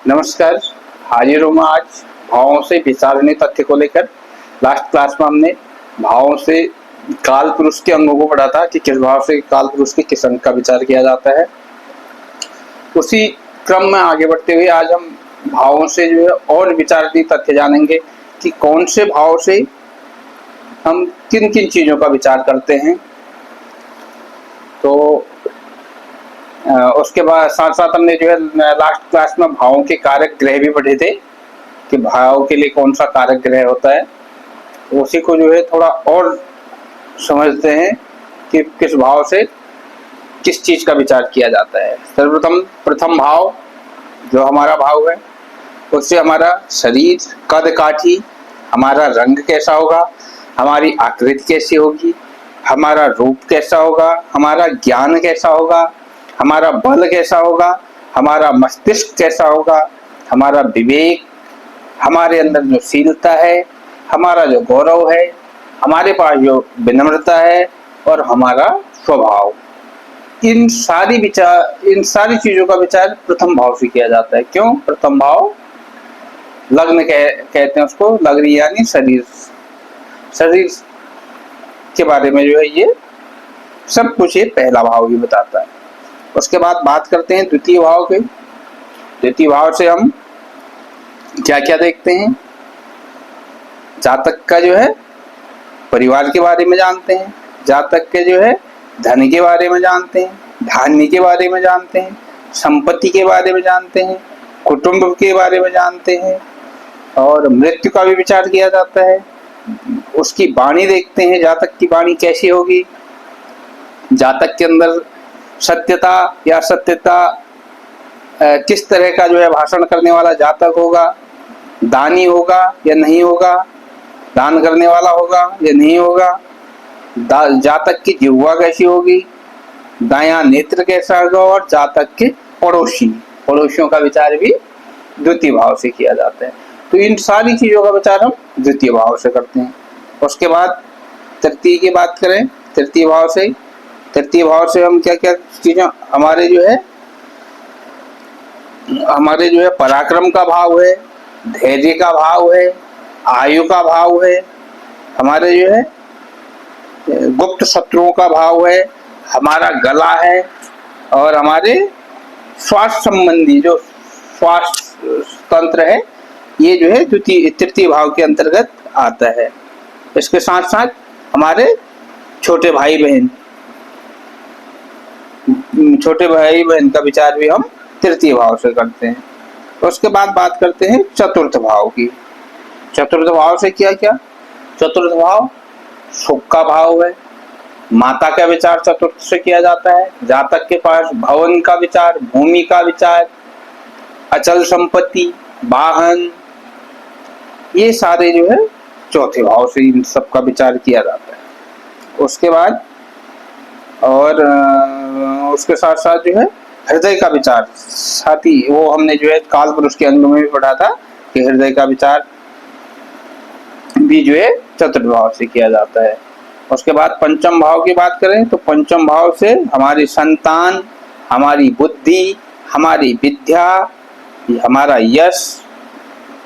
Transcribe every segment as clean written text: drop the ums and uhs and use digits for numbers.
नमस्कार। हाजिर हूँ मैं आज भावों से विचारणी तथ्य को लेकर। लास्ट क्लास में हमने भावों से काल पुरुष के अंगों को पढ़ा था कि किस भाव से काल पुरुष के किस अंग का विचार किया जाता है। उसी क्रम में आगे बढ़ते हुए आज हम भावों से जो है और विचारणी तथ्य जानेंगे कि कौन से भाव से हम किन किन चीजों का विचार करते हैं। तो उसके बाद साथ साथ हमने जो है लास्ट क्लास में भावों के कारक ग्रह भी पढ़े थे कि भाव के लिए कौन सा कारक ग्रह होता है। उसी को जो है थोड़ा और समझते हैं कि किस भाव से किस चीज का विचार किया जाता है। सर्वप्रथम प्रथम भाव जो हमारा भाव है उससे हमारा शरीर, कद काठी, हमारा रंग कैसा होगा, हमारी आकृति कैसी होगी, हमारा रूप कैसा होगा, हमारा ज्ञान कैसा होगा, हमारा बल कैसा होगा, हमारा मस्तिष्क कैसा होगा, हमारा विवेक, हमारे अंदर जो शीलता है, हमारा जो गौरव है, हमारे पास जो विनम्रता है और हमारा स्वभाव, इन सारी चीजों का विचार प्रथम भाव से किया जाता है। क्यों? प्रथम भाव लग्न कहते हैं उसको, लग्न यानी शरीर के बारे में जो है ये सब कुछ ये पहला भाव ही बताता है। उसके बाद बात करते हैं द्वितीय भाव के। द्वितीय भाव से हम क्या क्या देखते हैं? जातक का जो है परिवार के बारे में जानते हैं, जातक के जो है धन के बारे में जानते हैं, धान्य के बारे में जानते हैं, संपत्ति के बारे में जानते हैं, कुटुंब के बारे में जानते हैं और मृत्यु का भी विचार किया जाता है। उसकी वाणी देखते हैं, जातक की वाणी कैसी होगी, जातक के अंदर सत्यता या असत्यता, किस तरह का जो है भाषण करने वाला जातक होगा, दानी होगा या नहीं होगा, दान करने वाला होगा या नहीं होगा, जातक की जिह्वा कैसी होगी, दायां नेत्र कैसा होगा और जातक के पड़ोसियों का विचार भी द्वितीय भाव से किया जाता है। तो इन सारी चीजों का विचार हम द्वितीय भाव से करते हैं। उसके बाद तृतीय की बात करें, तृतीय भाव से हम क्या क्या चीजें, हमारे जो है पराक्रम का भाव है, धैर्य का भाव है, आयु का भाव है, हमारे जो है गुप्त शत्रुओं का भाव है, हमारा गला है और हमारे स्वास्थ्य संबंधी जो स्वास्थ्य तंत्र है ये जो है तृतीय भाव के अंतर्गत आता है। इसके साथ साथ हमारे छोटे भाई बहन का विचार भी हम तृतीय भाव से करते हैं। उसके बाद बात करते हैं चतुर्थ भाव की। चतुर्थ भाव से क्या क्या? चतुर्थ भाव सुख का भाव है, माता का विचार चतुर्थ से किया जाता है, जातक के पास भवन का विचार, भूमि का विचार, अचल संपत्ति, वाहन, ये सारे जो है चौथे भाव से इन सब का विचार किया जाता है। उसके बाद और उसके साथ साथ जो है हृदय का विचार, साथ ही वो हमने जो है काल पुरुष के अंग में भी पढ़ा था कि हृदय का विचार भी जो है चतुर्थ भाव से किया जाता है। उसके बाद पंचम भाव की बात करें तो पंचम भाव से हमारी संतान, हमारी बुद्धि, हमारी विद्या, हमारा यश,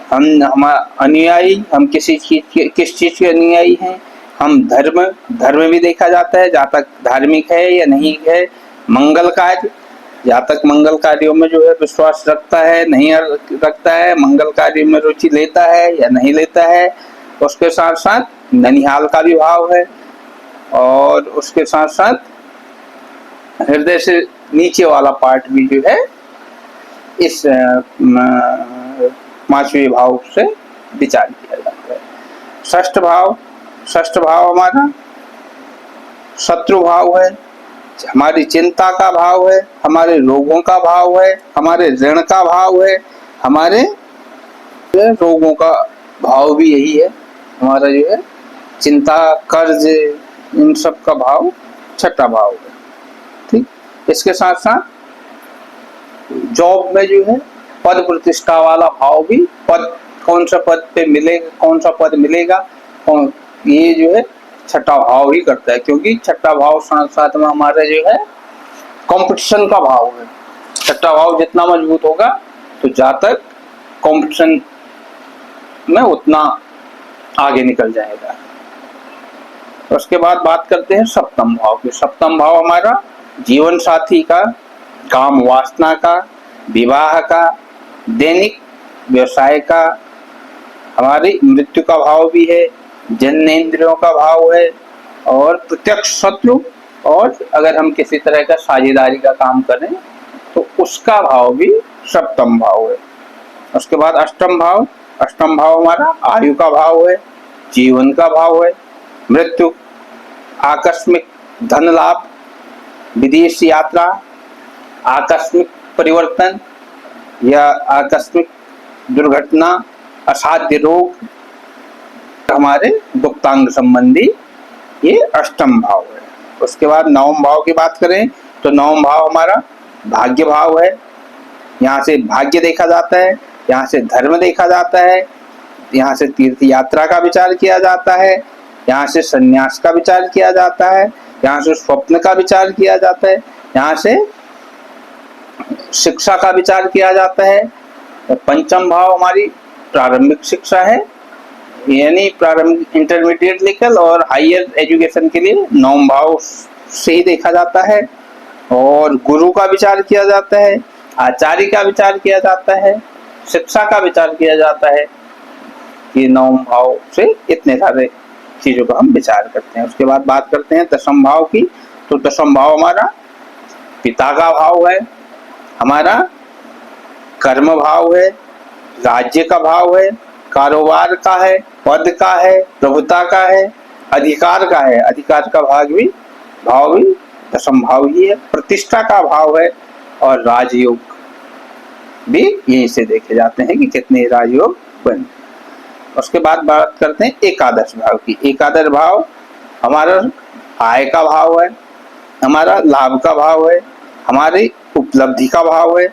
हम अनुयायी, हम किस चीज के अनुयायी हैं, हम धर्म भी देखा जाता है, जातक धार्मिक है या नहीं है, मंगल कार्य, जातक मंगल कार्यों में जो है विश्वास रखता है नहीं रखता है, मंगल कार्य में रुचि लेता है या नहीं लेता है। उसके साथ साथ ननिहाल का भी भाव है और उसके साथ साथ हृदय से नीचे वाला पार्ट भी जो है इस पांचवें भाव से विचार किया जाता है। षष्ठ भाव हमारा शत्रु भाव है, हमारी चिंता का भाव है, हमारे रोगों का भाव है, हमारे ऋण का भाव है, हमारे रोगों का भाव भी यही है, हमारा जो है चिंता, कर्ज, इन सब का भाव छठा भाव है। ठीक, इसके साथ साथ जॉब में जो है पद प्रतिष्ठा वाला भाव भी, कौन सा पद मिलेगा ये जो है छठा भाव ही करता है, क्योंकि छठा भाव साथ साथ में हमारा जो है कंपटीशन का भाव है। छठा भाव जितना मजबूत होगा तो जातक कॉम्पिटिशन में उतना आगे निकल जाएगा। उसके बाद बात करते हैं सप्तम भाव की। सप्तम भाव हमारा जीवन साथी का, काम वासना का, विवाह का, दैनिक व्यवसाय का, हमारी मृत्यु का भाव भी है, जन्नेंद्रियों का भाव है, और प्रत्यक्ष शत्रु, और अगर हम किसी तरह का साझेदारी का काम करें तो उसका भाव भी सप्तम भाव है। उसके बाद अष्टम भाव। अष्टम भाव हमारा आयु का भाव है, जीवन का भाव है, मृत्यु, आकस्मिक धन लाभ, विदेश यात्रा, आकस्मिक परिवर्तन या आकस्मिक दुर्घटना, असाध्य रोग, हमारे गुप्तांग संबंधी, ये अष्टम भाव है। उसके बाद नवम भाव की बात करें तो नवम भाव हमारा भाग्य भाव है। यहाँ से भाग्य देखा जाता है, यहाँ से धर्म देखा जाता है, यहाँ से तीर्थ यात्रा का विचार किया जाता है, यहाँ से संन्यास का विचार किया जाता है, यहाँ से स्वप्न का विचार किया जाता है, यहाँ से शिक्षा का विचार किया जाता है। पंचम भाव हमारी प्रारंभिक शिक्षा है, यानी प्रारंभिक इंटरमीडिएट लेवल और हायर एजुकेशन के लिए नवम भाव से ही देखा जाता है। और गुरु का विचार किया जाता है, आचार्य का विचार किया जाता है, शिक्षा का विचार किया जाता है। ये नवम भाव से इतने सारे चीजों का हम विचार करते हैं। उसके बाद बात करते हैं दशम भाव की। तो दशम भाव हमारा पिता का भाव है, हमारा कर्म भाव है, राज्य का भाव है, कारोबार का है, पद का है, प्रभुता का है, अधिकार का है। अधिकार का भाव भी दशम भाव ही है। प्रतिष्ठा का भाव है, और राजयोग भी यहीं से देखे जाते हैं कि कितने राजयोग बने। उसके बाद बात करते हैं एकादश भाव की। एकादश भाव हमारा आय का भाव है, हमारा लाभ का भाव है, हमारी उपलब्धि का भाव है,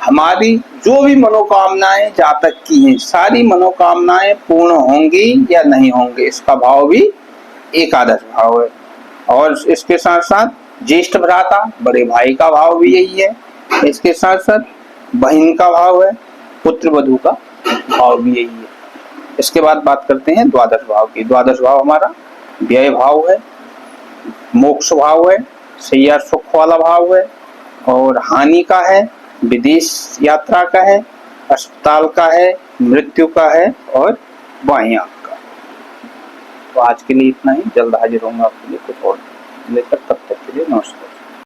हमारी जो भी मनोकामनाएं जातक की हैं सारी मनोकामनाएं पूर्ण होंगी या नहीं होंगी, इसका भाव भी एकादश भाव है। और इसके साथ साथ ज्येष्ठ भ्राता, बड़े भाई का भाव भी यही है। इसके साथ साथ बहन का भाव है, पुत्र वधू का भाव भी यही है। इसके बाद बात करते हैं द्वादश भाव की। द्वादश भाव हमारा व्यय भाव है, मोक्ष भाव है, सैया सुख वाला भाव है, और हानि का है, विदेश यात्रा का है, अस्पताल का है, मृत्यु का है, और बाएं आंख का। तो आज के लिए इतना ही। जल्द हाजिर होंगे आपके लिए कुछ और लेकर। तब तक के लिए नमस्कार।